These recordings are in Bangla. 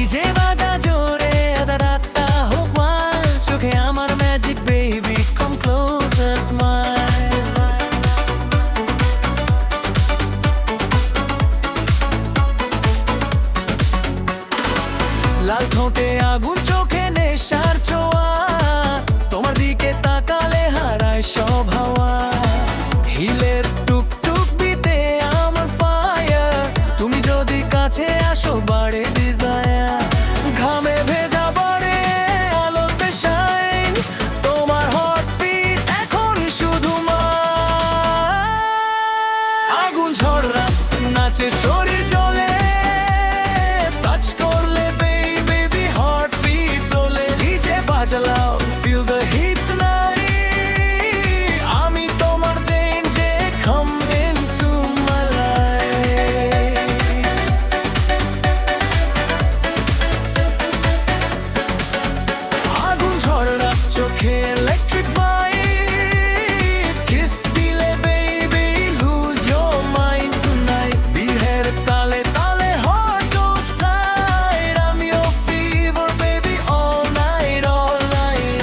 ডিজে বাজা জোরে আধা রাতটা হোক wild, চোখে আমার magic baby come closer smile. লাল ঠোঁটে আগুন চোখে নেশার ছোঁয়া, তোমার দিকে তাকালে হারায় সব হাওয়া। হিলের টুকটুক বিতে আমার ফায়ার, তুমি যদি কাছে আসো বাড়ে ডিজায়ার। ঘামে ভেজা বাড়ে আলোতে শাইন, তোমার হার্টবিট এখন শুধু মাই। আগুন ঝরনা নাচে শরীর জ্বলে, টাচ করলে বেবি হার্টবিট তোলে। ডিজে বাজালাও ফিল দ্য হিট tonight, আমি তোমার ডেঞ্জে কাম ইনটু মাই লাইফ। আগুন ঝরনা চোখে ইলেকট্রিক ভাইব, কিস দিলে baby lose your mind tonight. বিহের তালে তালে হার্ট গোস টাইট, আমি your fever baby all night all night.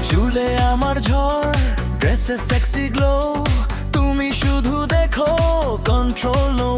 চুলে আমার ঝড়, ড্রেসে সেক্সি গ্লো, তুমি শুধু দেখো কন্ট্রোল নো